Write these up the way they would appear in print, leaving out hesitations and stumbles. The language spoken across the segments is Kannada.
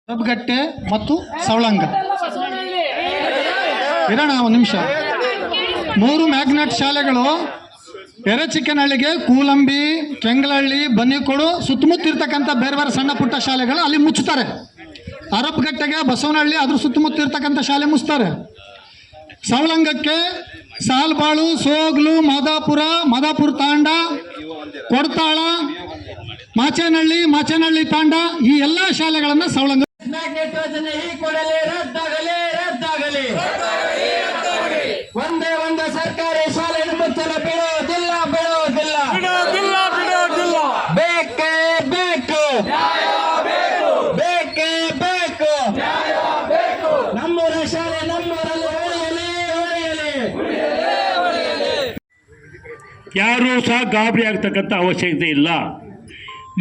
ಹೆಬ್ಬಗಟ್ಟೆ ಮತ್ತು ಸವಳಂಗ ಇರೋಣ ಒಂದು ನಿಮಿಷ. 3 ಮ್ಯಾಗ್ನೆಟ್ ಶಾಲೆಗಳು ಎರೆಚಿಕ್ಕನಹಳ್ಳಿಗೆ, ಕೂಲಂಬಿ, ಕೆಂಗಲಹಳ್ಳಿ, ಬನ್ನಿಕೋಡು ಸುತ್ತಮುತ್ತ ಇರ್ತಕ್ಕಂಥ ಬೇರೆ ಬೇರೆ ಸಣ್ಣ ಪುಟ್ಟ ಶಾಲೆಗಳು ಅಲ್ಲಿ ಮುಚ್ಚುತ್ತಾರೆ. ಹರಪಗಟ್ಟೆಗೆ, ಬಸವನಹಳ್ಳಿ ಅದ್ರ ಸುತ್ತಮುತ್ತ ಇರ್ತಕ್ಕಂಥ ಶಾಲೆ ಮುಚ್ತಾರೆ. ಸವಳಂಗಕ್ಕೆ ಸಾಲ್ಬಾಳು, ಸೋಗ್ಲು, ಮಾದಾಪುರ ತಾಂಡ, ಕೊಡ್ತಾಳ, ಮಾಚೇನಹಳ್ಳಿ ತಾಂಡ ಈ ಎಲ್ಲ ಶಾಲೆಗಳನ್ನು ಸವಳಂಗ ಮ್ಯಾಗ್ನೆಟ್ ಯೋಜನೆ ಈ ಕೂಡಲೇ ರದ್ದಾಗಲಿ. ಒಂದೇ ಒಂದು ಸರ್ಕಾರಿ ಶಾಲೆ ಮುಚ್ಚಲು ಬಿಡುವುದಿಲ್ಲ. ಬೇಕೇ ಬೇಕು. ನಮ್ಮೂರ ಶಾಲೆ ನಮ್ಮೂರಲ್ಲಿ ಉಳಿಯಲಿ. ಯಾರೂ ಸಹ ಗಾಬರಿ ಆಗ್ತಕ್ಕಂಥ ಅವಶ್ಯಕತೆ ಇಲ್ಲ.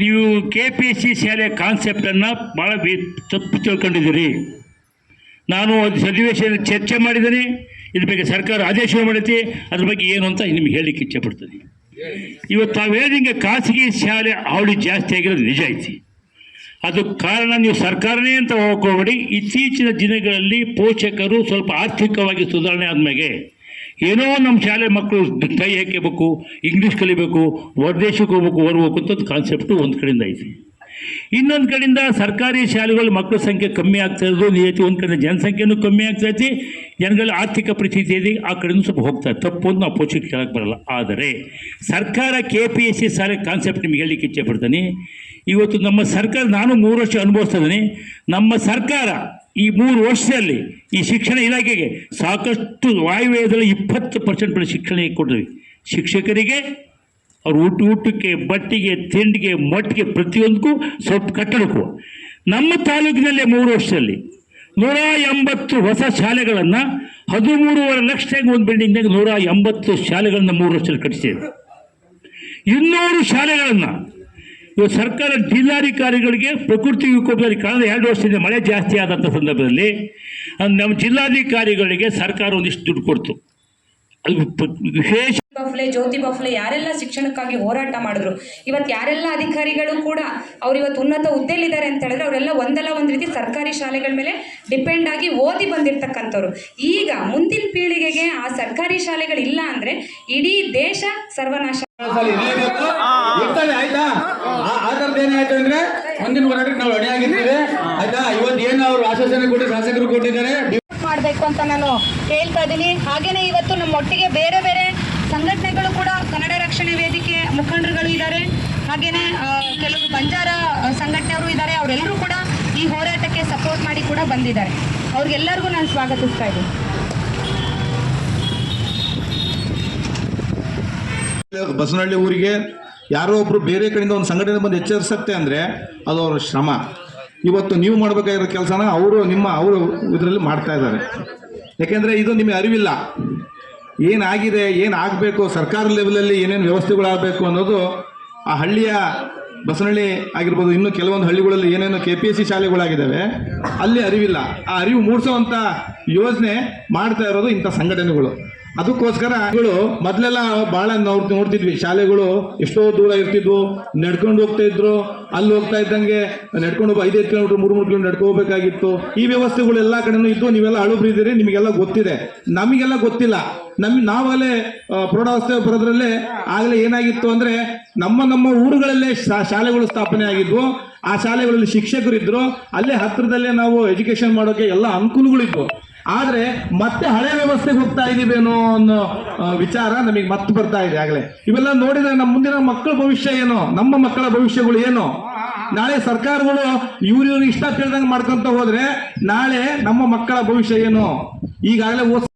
ನೀವು KPSC ಶಾಲೆ ಕಾನ್ಸೆಪ್ಟನ್ನು ಭಾಳ ತಪ್ಪು ತಿಳ್ಕೊಂಡಿದ್ದೀರಿ. ನಾನು ಒಂದು ಸನ್ನಿವೇಶದಲ್ಲಿ ಚರ್ಚೆ ಮಾಡಿದ್ದೀನಿ. ಇದ್ರ ಬಗ್ಗೆ ಸರ್ಕಾರ ಆದೇಶ ಮಾಡೈತಿ. ಅದ್ರ ಬಗ್ಗೆ ಏನು ಅಂತ ನಿಮ್ಗೆ ಹೇಳಲಿಕ್ಕೆ ಇಚ್ಛೆಪಡ್ತೀನಿ. ಇವತ್ತು ನಾವು ಹೇಳಿದಂಗೆ ಖಾಸಗಿ ಶಾಲೆ ಅವಳಿ ಜಾಸ್ತಿ ಆಗಿರೋದು ನಿಜ ಐತಿ. ಅದು ಕಾರಣ ನೀವು ಸರ್ಕಾರನೇ ಅಂತ ಹೋಗ್ಕೋಬೇಡಿ. ಇತ್ತೀಚಿನ ದಿನಗಳಲ್ಲಿ ಪೋಷಕರು ಸ್ವಲ್ಪ ಆರ್ಥಿಕವಾಗಿ ಸುಧಾರಣೆ ಆದಮೇಲೆ ಏನೋ ನಮ್ಮ ಶಾಲೆ ಮಕ್ಕಳು ಕೈ ಹಾಕಬೇಕು, ಇಂಗ್ಲೀಷ್ ಕಲಿಬೇಕು, ಹೊರದೇಶಕ್ಕೆ ಹೋಗ್ಬೇಕು ಅಂತ ಕಾನ್ಸೆಪ್ಟು ಒಂದು ಕಡೆಯಿಂದ ಐತಿ. ಇನ್ನೊಂದು ಕಡೆಯಿಂದ ಸರ್ಕಾರಿ ಶಾಲೆಗಳು ಮಕ್ಕಳ ಸಂಖ್ಯೆ ಕಮ್ಮಿ ಆಗ್ತಾ ಇರೋದು ನಿಜ. ಒಂದು ಕಡೆ ಜನಸಂಖ್ಯೆನೂ ಕಮ್ಮಿ ಆಗ್ತೈತಿ, ಜನಗಳ ಆರ್ಥಿಕ ಪರಿಸ್ಥಿತಿ ಇದೆ, ಆ ಕಡೆಯೂ ಸ್ವಲ್ಪ ಹೋಗ್ತಾರೆ. ತಪ್ಪು ಅಂತ ನಾವು ಪೋಷಕರು ಕೇಳಕ್ಕೆ ಬರಲ್ಲ. ಆದರೆ ಸರ್ಕಾರ KPSC ಶಾಲೆ ಕಾನ್ಸೆಪ್ಟ್ ನಿಮ್ಗೆ ಹೇಳಲಿಕ್ಕೆ ಇಚ್ಛೆ ಪಡ್ತೀನಿ. ಇವತ್ತು ನಮ್ಮ ಸರ್ಕಾರ, ನಾನು 3 ವರ್ಷ ಅನುಭವಿಸ್ತಾ ಇದ್ದೀನಿ. ನಮ್ಮ ಸರ್ಕಾರ ಈ 3 ವರ್ಷದಲ್ಲಿ ಈ ಶಿಕ್ಷಣ ಇಲಾಖೆಗೆ ಸಾಕಷ್ಟು ವಾಯುವ್ಯಯದಲ್ಲಿ 20% ಶಿಕ್ಷಣ ಕೊಡ್ತೀವಿ. ಶಿಕ್ಷಕರಿಗೆ ಅವ್ರ ಊಟಕ್ಕೆ, ಬಟ್ಟೆಗೆ, ತಿಂಡಿಗೆ, ಮಟ್ಟಿಗೆ ಪ್ರತಿಯೊಂದಕ್ಕೂ ಸ್ವಲ್ಪ ಕಟ್ಟಡಕ್ಕೂ. ನಮ್ಮ ತಾಲೂಕಿನಲ್ಲೇ 3 ವರ್ಷದಲ್ಲಿ 180 ಹೊಸ ಶಾಲೆಗಳನ್ನು 13.5 ಲಕ್ಷಕ್ಕೆ ಒಂದು ಬಿಲ್ಡಿಂಗ್ನಾಗ 180 ಶಾಲೆಗಳನ್ನು 3 ವರ್ಷದಲ್ಲಿ ಕಟ್ಟಿಸಿದೆ. 200 ಶಾಲೆಗಳನ್ನು ಇವತ್ತು ಸರ್ಕಾರ ಜಿಲ್ಲಾಧಿಕಾರಿಗಳಿಗೆ ಪ್ರಕೃತಿ ವಿಕೋಪದಲ್ಲಿ ಕಳೆದ 2 ವರ್ಷದಿಂದ ಮಳೆ ಜಾಸ್ತಿ ಆದಂಥ ಸಂದರ್ಭದಲ್ಲಿ ನಮ್ಮ ಜಿಲ್ಲಾಧಿಕಾರಿಗಳಿಗೆ ಸರ್ಕಾರ ಒಂದಿಷ್ಟು ದುಡ್ಡು ಕೊಡ್ತು. ಅದು ವಿಶೇಷ ಜ್ಯೋತಿ ಬಾಫ್ಲೆ ಯಾರೆಲ್ಲ ಶಿಕ್ಷಣಕ್ಕಾಗಿ ಹೋರಾಟ ಮಾಡಿದ್ರು, ಇವತ್ತು ಯಾರೆಲ್ಲ ಅಧಿಕಾರಿಗಳು ಕೂಡ ಅವ್ರು ಇವತ್ತು ಉನ್ನತ ಹುದ್ದೆಲಿದ್ದಾರೆ ಅಂತ ಹೇಳಿದ್ರೆ ಅವರೆಲ್ಲ ಒಂದಲ್ಲ ಒಂದು ರೀತಿ ಸರ್ಕಾರಿ ಶಾಲೆಗಳ ಮೇಲೆ ಡಿಪೆಂಡ್ ಆಗಿ ಓದಿ ಬಂದಿರತಕ್ಕಂಥವ್ರು. ಈಗ ಮುಂದಿನ ಪೀಳಿಗೆಗೆ ಆ ಸರ್ಕಾರಿ ಶಾಲೆಗಳಿಲ್ಲ ಅಂದ್ರೆ ಇಡೀ ದೇಶ ಸರ್ವನಾಶ. ಆಯ್ತಾ? ಆತರದ್ದೇನಾಯ್ತು ಅಂದ್ರೆ ಮುಂದಿನ ಹೋರಾಟಕ್ಕೆ ನಾವು ಅಣಿಯಾಗಿದ್ದೇವೆ. ಆಯ್ತಾ? ಇವತ್ತು ಏನು ಅವರು ಆಶ್ವಾಸನೆ ಕೊಟ್ಟು ಶಾಸಕರು ಕೊಟ್ಟಿದ್ದಾರೆ ಮಾಡಬೇಕು ಅಂತ ನಾನು ಹೇಳ್ತಾ ಇದ್ದೀನಿ. ಹಾಗೇನೆ ಇವತ್ತು ನಮ್ಮ ಒಟ್ಟಿಗೆ ಬೇರೆ ಬೇರೆ ಸಂಘಟನೆಗಳು ಕೂಡ, ಕನ್ನಡ ರಕ್ಷಣೆ ವೇದಿಕೆ ಮುಖಂಡರುಗಳು ಇದ್ದಾರೆ, ಹಾಗೇನೆ ಕೆಲವು ಬಂಜಾರ ಸಂಘಟನೆಯವರು ಇದ್ದಾರೆ. ಅವರೆಲ್ಲರೂ ಕೂಡ ಈ ಹೋರಾಟಕ್ಕೆ ಸಪೋರ್ಟ್ ಮಾಡಿ ಕೂಡ ಬಂದಿದ್ದಾರೆ. ಅವ್ರಿಗೆಲ್ಲರಿಗೂ ನಾನು ಸ್ವಾಗತಿಸ್ತಾ ಇದ್ದೀನಿ. ಬಸವನಹಳ್ಳಿ ಊರಿಗೆ ಯಾರೋ ಒಬ್ರು ಬೇರೆ ಕಡೆಯಿಂದ ಒಂದು ಸಂಘಟನೆ ಬಂದು ಎಚ್ಚರಿಸುತ್ತೆ ಅಂದರೆ ಅದು ಅವರ ಶ್ರಮ. ಇವತ್ತು ನೀವು ಮಾಡಬೇಕಾಗಿರೋ ಕೆಲಸನ ಅವರು ಇದರಲ್ಲಿ ಮಾಡ್ತಾ ಇದ್ದಾರೆ. ಯಾಕೆಂದರೆ ಇದು ನಿಮಗೆ ಅರಿವಿಲ್ಲ, ಏನಾಗಿದೆ, ಏನಾಗಬೇಕು, ಸರ್ಕಾರ ಲೆವೆಲಲ್ಲಿ ಏನೇನು ವ್ಯವಸ್ಥೆಗಳಾಗಬೇಕು ಅನ್ನೋದು ಆ ಹಳ್ಳಿಯ ಬಸವನಹಳ್ಳಿ ಆಗಿರ್ಬೋದು, ಇನ್ನು ಕೆಲವೊಂದು ಹಳ್ಳಿಗಳಲ್ಲಿ ಏನೇನು KPSC ಶಾಲೆಗಳಾಗಿದ್ದಾವೆ ಅಲ್ಲಿ ಅರಿವಿಲ್ಲ. ಆ ಅರಿವು ಮೂಡಿಸೋವಂಥ ಯೋಜನೆ ಮಾಡ್ತಾ ಇರೋದು ಇಂಥ ಸಂಘಟನೆಗಳು. ಅದಕ್ಕೋಸ್ಕರ ಮೊದಲೆಲ್ಲ ಭಾಳ ನೋಡ್ತಿದ್ವಿ, ಶಾಲೆಗಳು ಎಷ್ಟೋ ದೂರ ಇರ್ತಿದ್ವು, ನಡ್ಕೊಂಡು ಹೋಗ್ತಾ ಇದ್ರು. ಅಲ್ಲಿ ಹೋಗ್ತಾ ಇದ್ದಂಗೆ ನಡ್ಕೊಂಡು 5-5 ಕಿಲೋಮೀಟರ್ 3-3 ಕಿಲೋಮೀಟರ್ ನಡ್ಕೋಬೇಕಾಗಿತ್ತು. ಈ ವ್ಯವಸ್ಥೆಗಳು ಎಲ್ಲ ಕಡೆನೂ ಇದ್ದು. ನೀವೆಲ್ಲ ಹಳುಬ್ರಿದ್ದೀರಿ, ನಿಮಗೆಲ್ಲ ಗೊತ್ತಿದೆ, ನಮಗೆಲ್ಲ ಗೊತ್ತಿಲ್ಲ. ನಾವಲ್ಲೇ ಪ್ರೌಢಾವಸ್ಥೆ ಬರೋದ್ರಲ್ಲೇ ಆಗಲೇ ಏನಾಗಿತ್ತು ಅಂದರೆ ನಮ್ಮ ಊರುಗಳಲ್ಲೇ ಶಾಲೆಗಳು ಸ್ಥಾಪನೆ ಆಗಿದ್ವು. ಆ ಶಾಲೆಗಳಲ್ಲಿ ಶಿಕ್ಷಕರಿದ್ದರು, ಅಲ್ಲೇ ಹತ್ತಿರದಲ್ಲೇ ನಾವು ಎಜುಕೇಷನ್ ಮಾಡೋಕ್ಕೆ ಎಲ್ಲ ಅನುಕೂಲಗಳಿದ್ವು. ಆದರೆ ಮತ್ತೆ ಹಳೆ ವ್ಯವಸ್ಥೆಗೆ ಹೋಗ್ತಾ ಇದ್ದೀವೇನೋ ಅನ್ನೋ ವಿಚಾರ ನಮಗೆ ಮತ್ತೆ ಬರ್ತಾ ಇದೆ. ಆಗಲೇ ಇವೆಲ್ಲ ನೋಡಿದರೆ ನಮ್ಮ ಮುಂದಿನ ಮಕ್ಕಳ ಭವಿಷ್ಯ ಏನು, ನಮ್ಮ ಮಕ್ಕಳ ಭವಿಷ್ಯಗಳು ಏನು, ನಾಳೆ ಸರ್ಕಾರಗಳು ಇವ್ರು ಇಷ್ಟ ತಿಳಿದಂಗೆ ಮಾಡ್ಕೊಂತ ಹೋದ್ರೆ ನಾಳೆ ನಮ್ಮ ಮಕ್ಕಳ ಭವಿಷ್ಯ ಏನು. ಈಗಾಗಲೇ